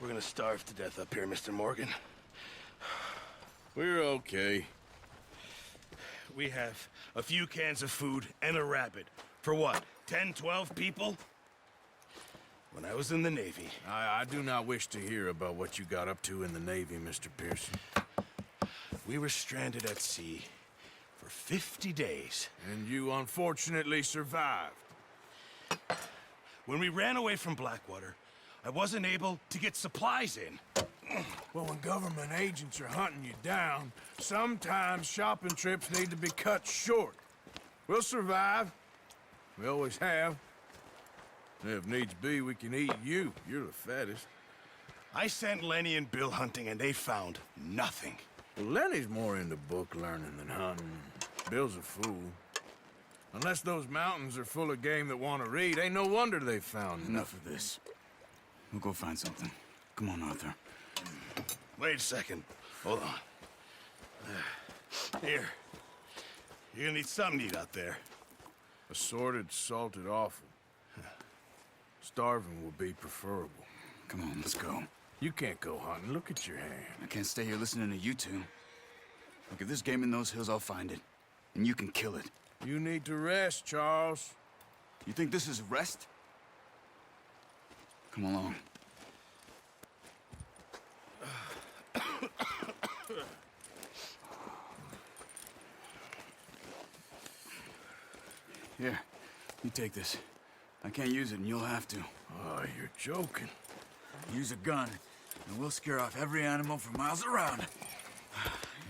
We're gonna starve to death up here, Mr. Morgan. We're okay. We have a few cans of food and a rabbit. For what, 10, 12 people? When I was in the Navy... I do not wish to hear about what you got up to in the Navy, Mr. Pearson. We were stranded at sea for 50 days. And you unfortunately survived. When we ran away from Blackwater, I wasn't able to get supplies in. Well, when government agents are hunting you down, sometimes shopping trips need to be cut short. We'll survive. We always have. If needs be, we can eat you. You're the fattest. I sent Lenny and Bill hunting, and they found nothing. Well, Lenny's more into book learning than hunting. Bill's a fool. Unless those mountains are full of game that want to read, ain't no wonder they found Enough of this. We'll go find something. Come on, Arthur. Wait a second. Hold on. Here. You're gonna need something to eat out there. Assorted, salted offal. Starving will be preferable. Come on, let's go. You can't go hunting. Look at your hand. I can't stay here listening to you two. Look, if there's game in those hills, I'll find it. And you can kill it. You need to rest, Charles. You think this is rest? Come along. Here, you take this. I can't use it, and you'll have to. Oh, you're joking. Use a gun, and we'll scare off every animal for miles around.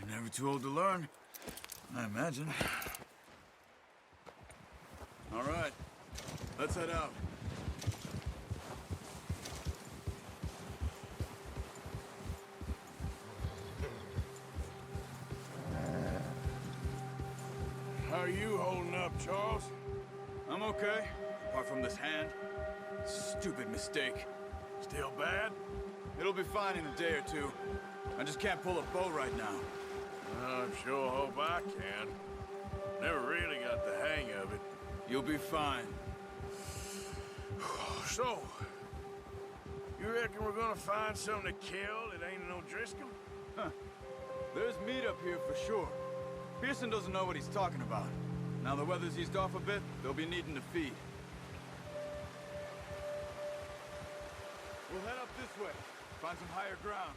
You're never too old to learn, I imagine. All right, let's head out. How are you holding up, Charles? I'm okay, apart from this hand. Stupid mistake. Still bad? It'll be fine in a day or two. I just can't pull a bow right now. I sure hope I can. Never really got the hang of it. You'll be fine. So, you reckon we're gonna find something to kill that ain't no Driscoll? There's meat up here for sure. Pearson doesn't know what he's talking about. Now the weather's eased off a bit, they'll be needing to feed. We'll head up this way. Find some higher ground.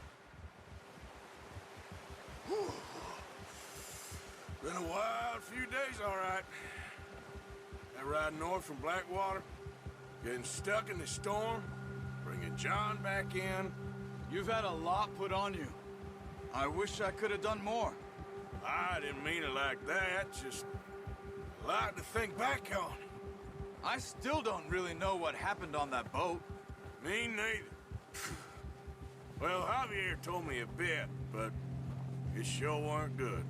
Been a wild few days, all right. That ride north from Blackwater, getting stuck in the storm, bringing John back in. You've had a lot put on you. I wish I could have done more. I didn't mean it like that, just a lot to think back on. I still don't really know what happened on that boat. Me neither. Well, Javier told me a bit, but it sure weren't good.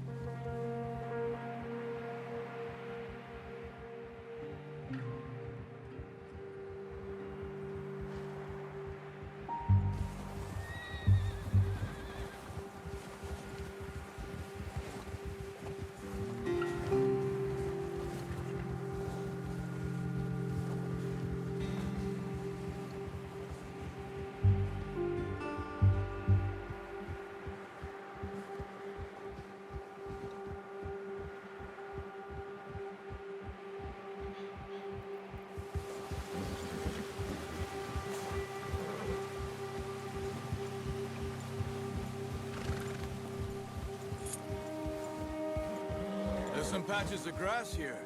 There's some patches of grass here.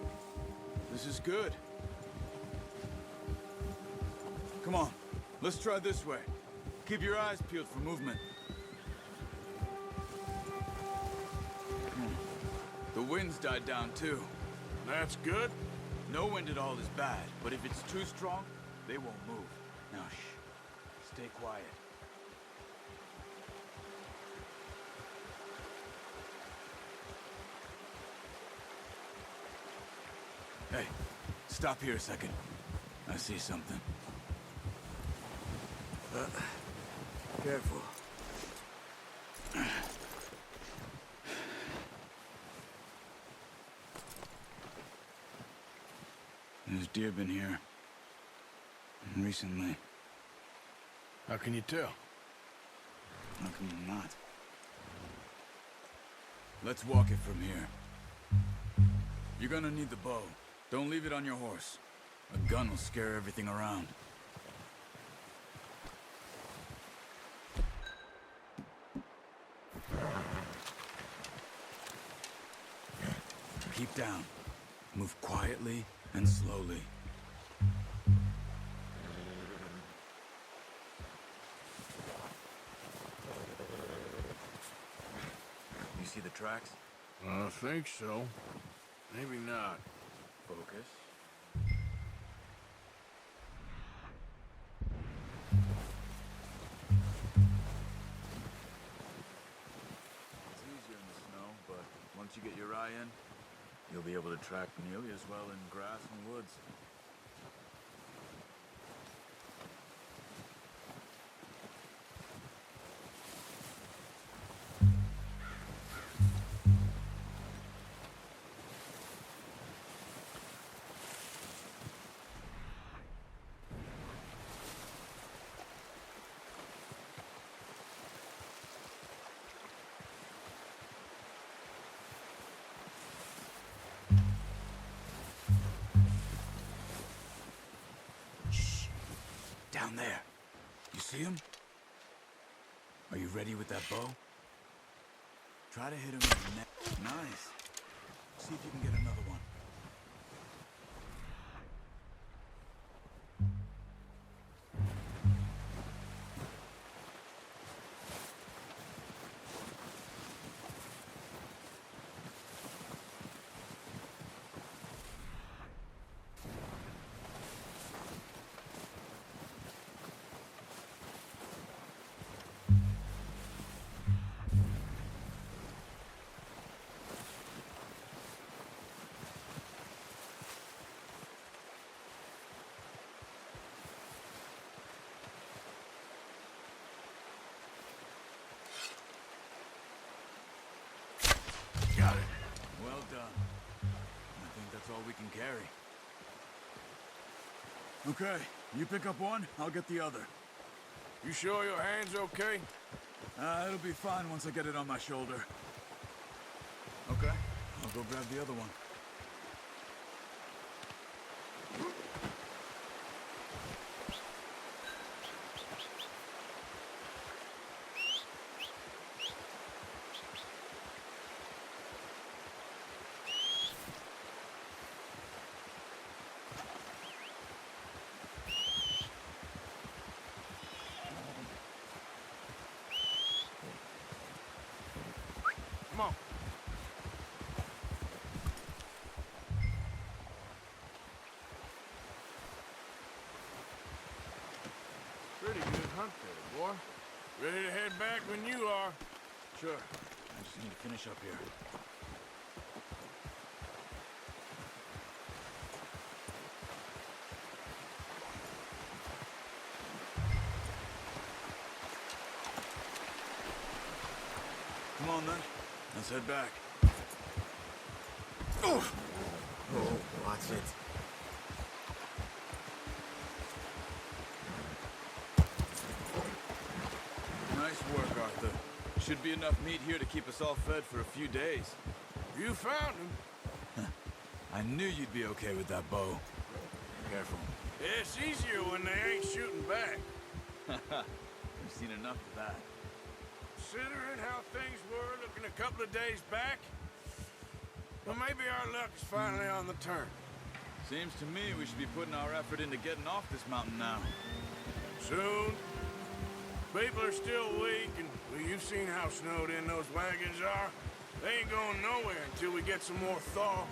This is good. Come on, let's try this way. Keep your eyes peeled for movement. The wind's died down too. That's good. No wind at all is bad, but if it's too strong, they won't move. Now shh, stay quiet. Hey, stop here a second. I see something. Careful. There's deer been here. Recently. How can you tell? How can you not? Let's walk it from here. You're gonna need the bow. Don't leave it on your horse. A gun will scare everything around. Keep down. Move quietly and slowly. You see the tracks? I think so. Maybe not. Focus. It's easier in the snow, but once you get your eye in, you'll be able to track nearly as well in grass and woods. Down there. You see him? Are you ready with that bow? Try to hit him in the neck. Nice. See if you can get another one. Got it. Well done. I think that's all we can carry. Okay, you pick up one, I'll get the other. You sure your hand's okay? It'll be fine once I get it on my shoulder. Okay, I'll go grab the other one. Come on. Pretty good hunt there, boy. Ready to head back when you are. Sure, I just need to finish up here. Come on then, let's head back. Oh, watch it. Nice work, Arthur. Should be enough meat here to keep us all fed for a few days. You found him. I knew you'd be okay with that bow. Careful. It's easier when they ain't shooting back. We've seen enough of that. Considering how things were looking a couple of days back, well, maybe our luck is finally on the turn. Seems to me we should be putting our effort into getting off this mountain now. Soon. People are still weak, and well, you've seen how snowed in those wagons are. They ain't going nowhere until we get some more thaw.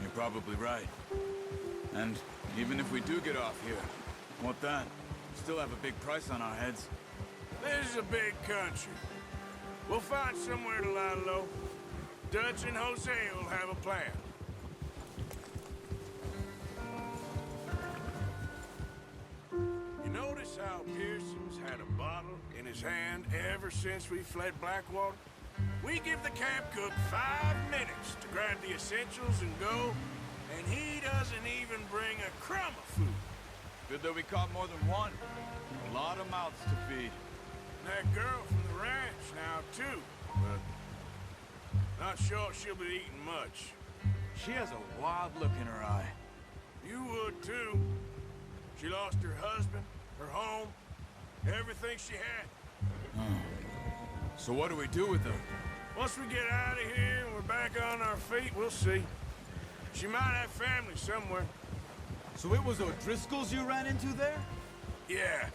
You're probably right. And even if we do get off here, what then? We still have a big price on our heads. This is a big country. We'll find somewhere to lie low. Dutch and Hosea will have a plan. You notice how Pearson's had a bottle in his hand ever since we fled Blackwater? We give the camp cook 5 minutes to grab the essentials and go, and he doesn't even bring a crumb of food. Good that we caught more than one. A lot of mouths to feed. And that girl from the ranch now, too. But not sure she'll be eating much. She has a wild look in her eye. You would, too. She lost her husband, her home, everything she had. So what do we do with her? Once we get out of here and we're back on our feet, we'll see. She might have family somewhere. So it was O'Driscoll's you ran into there? Yeah.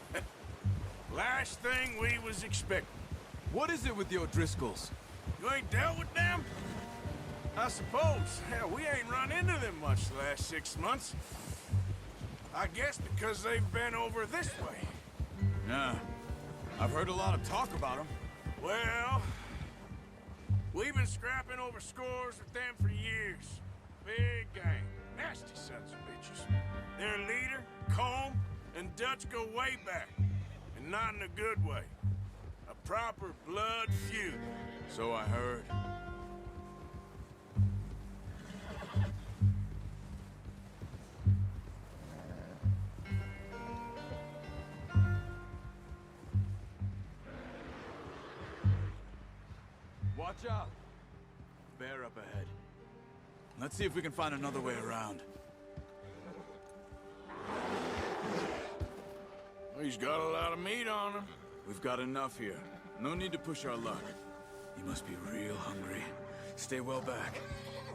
Last thing we was expecting. What is it with the O'Driscolls? You ain't dealt with them? I suppose. Hell, we ain't run into them much the last 6 months. I guess because they've been over this way. Yeah. I've heard a lot of talk about them. Well, we've been scrapping over scores with them for years. Big gang. Nasty sons of bitches. Their leader, Colm, and Dutch go way back. And not in a good way. A proper blood feud. So I heard. Watch out! Bear up ahead. Let's see if we can find another way around. He's got a lot of meat on him. We've got enough here. No need to push our luck. You must be real hungry. Stay well back.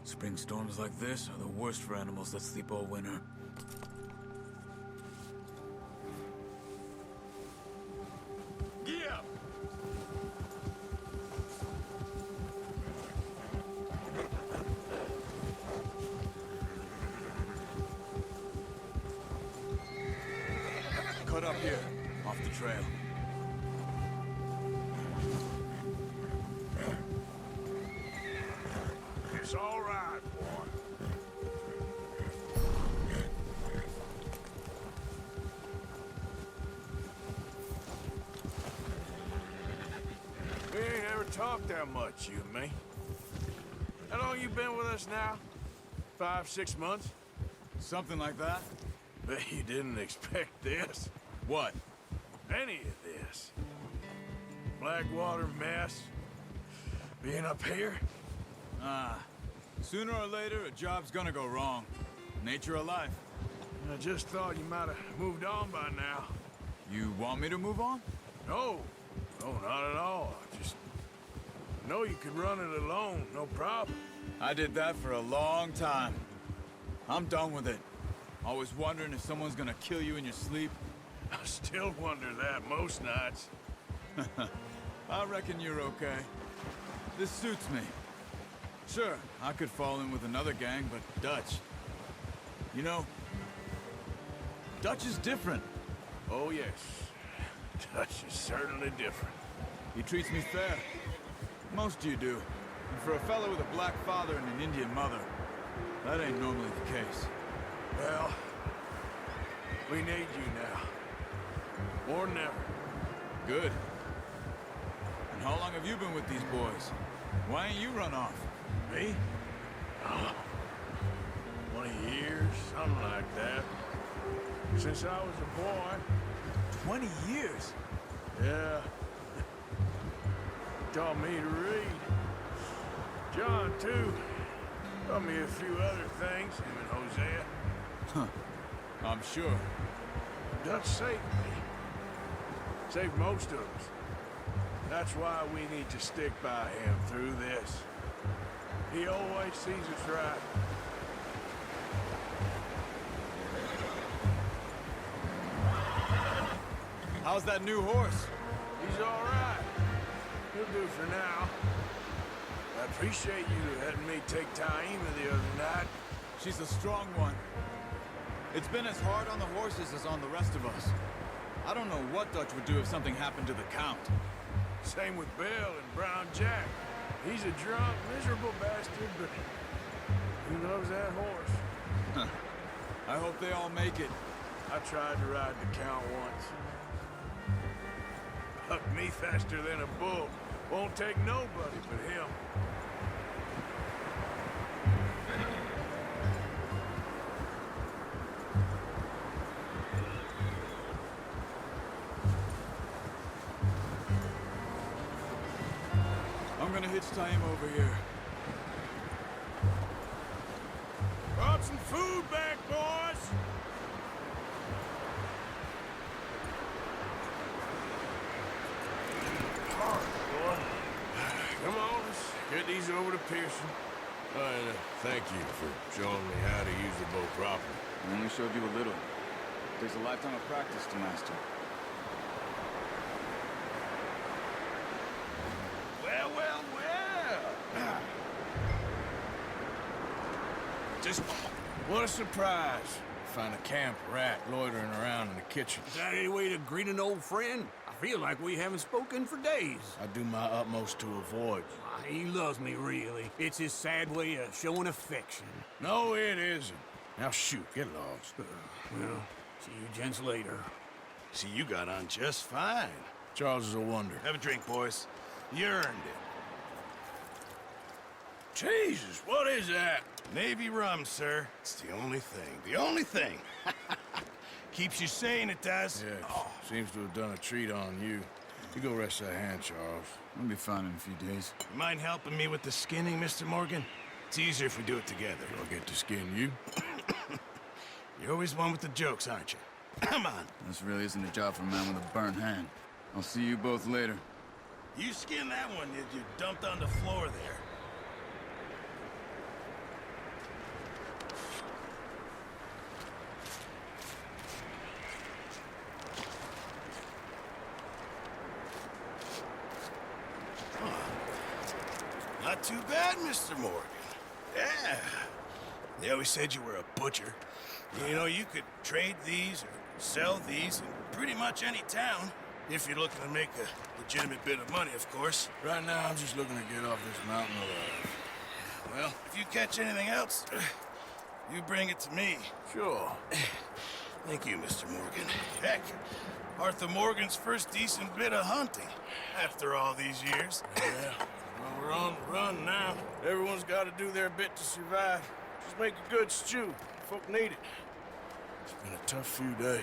Spring storms like this are the worst for animals that sleep all winter. Yeah. Cut up here, off the trail. It's all right, boy. We ain't ever talked that much, you and me. How long you been with us now? 5, 6 months? Something like that? Bet you didn't expect this. What? Any of this. Blackwater mess. Being up here? Sooner or later, a job's gonna go wrong. Nature of life. I just thought you might have moved on by now. You want me to move on? No. No, not at all. I just know you could run it alone, no problem. I did that for a long time. I'm done with it. Always wondering if someone's gonna kill you in your sleep. I still wonder that most nights. I reckon you're okay. This suits me. Sure, I could fall in with another gang, but Dutch... You know, Dutch is different. Oh, yes. Dutch is certainly different. He treats me fair. Most of you do. And for a fellow with a black father and an Indian mother, that ain't normally the case. Well, we need you now. More than ever. Good. And how long have you been with these boys? Why ain't you run off? Me? Oh, 20 years, something like that. Since I was a boy. 20 years? Yeah. Taught me to read. John, too. Taught me a few other things, him and Hosea. Huh. I'm sure. Dutch saved me. Saved most of us. That's why we need to stick by him through this. He always sees us right. How's that new horse? He's all right. He'll do for now. I appreciate you letting me take Taima the other night. She's a strong one. It's been as hard on the horses as on the rest of us. I don't know what Dutch would do if something happened to the Count. Same with Bill and Brown Jack. He's a drunk, miserable bastard, but he loves that horse. I hope they all make it. I tried to ride the Count once. Bucked me faster than a bull. Won't take nobody but him. gonna hitch tie him over here. Brought some food back, boys! Hard, boy. Come on, let's get these over to Pearson. And thank you for showing me how to use the bow properly. I only showed you a little. Takes a lifetime of practice to master. Well, well, well. Just What a surprise. Find a camp rat loitering around in the kitchen. Is that any way to greet an old friend? I feel like we haven't spoken for days. I do my utmost to avoid. He loves me, really. It's his sad way of showing affection. No, it isn't. Now shoot, get lost. Well, see you gents later. see, you got on just fine. Charles is a wonder. Have a drink, boys. You earned it. Jesus, what is that? Navy rum, sir. It's the only thing. The only thing. Keeps you sane, it does. Yes, seems to have done a treat on you. You go rest that hand, Charles. I'll be fine in a few days. You mind helping me with the skinning, Mr. Morgan? It's easier if we do it together. I'll get to skin you. You're always one with the jokes, aren't you? Come on. This really isn't a job for a man with a burnt hand. I'll see you both later. You skin that one you dumped on the floor there. Not too bad, Mr. Morgan. Yeah. They always said you were a butcher. You know, you could trade these or sell these in pretty much any town. If you're looking to make a legitimate bit of money, of course. Right now, I'm just looking to get off this mountain alive. Well, if you catch anything else, you bring it to me. Sure. Thank you, Mr. Morgan. Heck, Arthur Morgan's first decent bit of hunting after all these years. Yeah. Well, we're on the run now. Everyone's got to do their bit to survive. Just make a good stew. Folk need it. It's been a tough few days.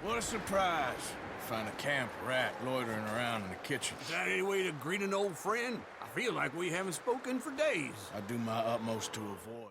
What a surprise. Find a camp rat loitering around in the kitchen. Is that any way to greet an old friend? I feel like we haven't spoken for days. I do my utmost to avoid.